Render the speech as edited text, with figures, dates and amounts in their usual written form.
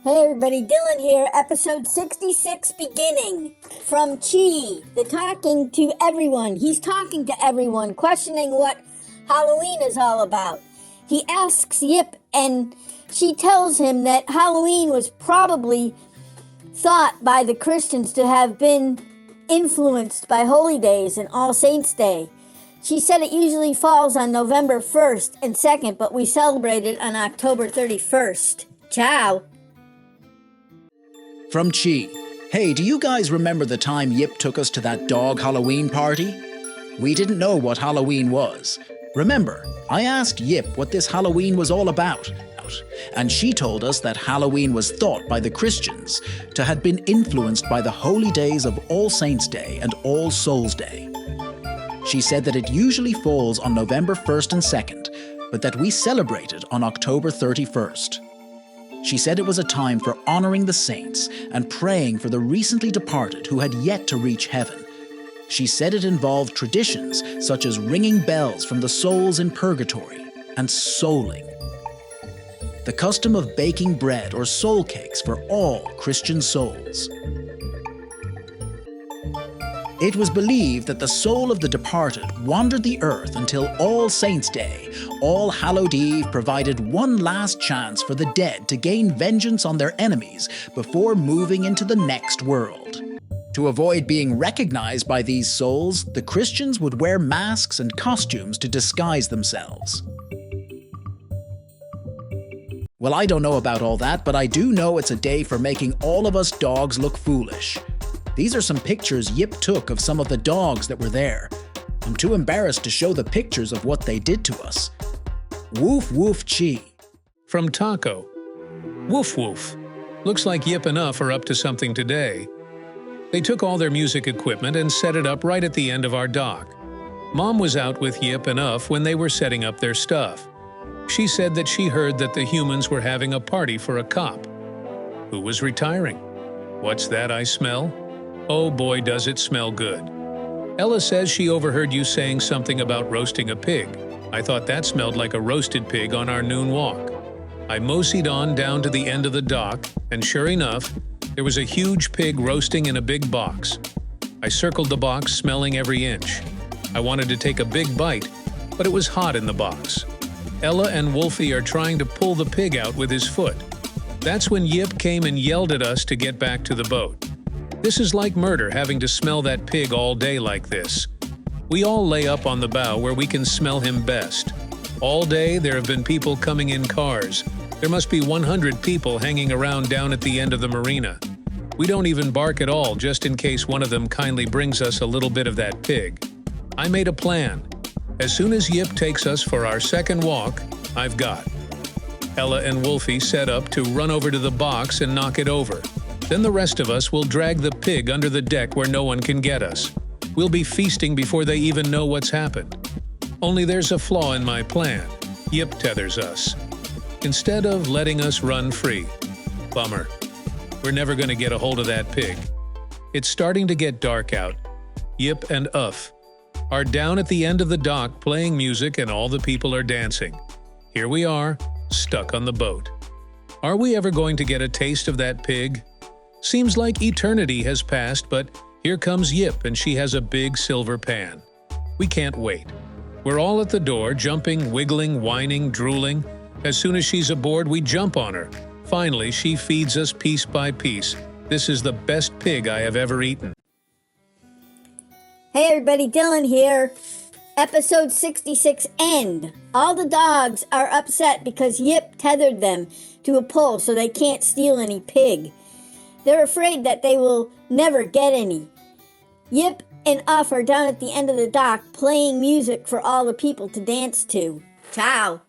Hey everybody, Dylan here, episode 66 beginning. From Chi, the talking to everyone. He's talking to everyone, questioning what Halloween is all about. He asks Yip, and she tells him that Halloween was probably thought by the Christians to have been influenced by Holy Days and All Saints' Day. She said it usually falls on November 1st and 2nd, but we celebrate it on October 31st. Ciao. From Chi. Hey, do you guys remember the time Yip took us to that dog Halloween party? We didn't know what Halloween was. Remember, I asked Yip what this Halloween was all about, and she told us that Halloween was thought by the Christians to have been influenced by the holy days of All Saints' Day and All Souls' Day. She said that it usually falls on November 1st and 2nd, but that we celebrate it on October 31st. She said it was a time for honoring the saints and praying for the recently departed who had yet to reach heaven. She said it involved traditions such as ringing bells from the souls in purgatory and souling. The custom of baking bread or soul cakes for all Christian souls. It was believed that the soul of the departed wandered the earth until All Saints' Day. All Hallowed Eve provided one last chance for the dead to gain vengeance on their enemies before moving into the next world. To avoid being recognized by these souls, the Christians would wear masks and costumes to disguise themselves. Well, I don't know about all that, but I do know it's a day for making all of us dogs look foolish. These are some pictures Yip took of some of the dogs that were there. I'm too embarrassed to show the pictures of what they did to us. Woof woof Chi. From Taco. Woof woof. Looks like Yip and Uff are up to something today. They took all their music equipment and set it up right at the end of our dock. Mom was out with Yip and Uff when they were setting up their stuff. She said that she heard that the humans were having a party for a cop. Who was retiring? What's that I smell? Oh boy, does it smell good. Ella says she overheard you saying something about roasting a pig. I thought that smelled like a roasted pig on our noon walk. I moseyed on down to the end of the dock, and sure enough, there was a huge pig roasting in a big box. I circled the box, smelling every inch. I wanted to take a big bite, but it was hot in the box. Ella and Wolfie are trying to pull the pig out with his foot. That's when Yip came and yelled at us to get back to the boat. This is like murder, having to smell that pig all day like this. We all lay up on the bow where we can smell him best. All day there have been people coming in cars. There must be 100 people hanging around down at the end of the marina. We don't even bark at all, just in case one of them kindly brings us a little bit of that pig. I made a plan. As soon as Yip takes us for our second walk, I've got. Ella and Wolfie set up to run over to the box and knock it over. Then the rest of us will drag the pig under the deck where no one can get us. We'll be feasting before they even know what's happened. Only there's a flaw in my plan. Yip tethers us, instead of letting us run free. Bummer. We're never going to get a hold of that pig. It's starting to get dark out. Yip and Uff are down at the end of the dock playing music and all the people are dancing. Here we are, stuck on the boat. Are we ever going to get a taste of that pig? Seems like eternity has passed, but here comes Yip and she has a big silver pan. We can't wait. We're all at the door, jumping, wiggling, whining, drooling. As soon as she's aboard, we jump on her. Finally, she feeds us piece by piece. This is the best pig I have ever eaten. Hey everybody, Dylan here. Episode 66 end. All the dogs are upset because Yip tethered them to a pole so they can't steal any pig. They're afraid that they will never get any. Yip and Uff are down at the end of the dock playing music for all the people to dance to. Ciao.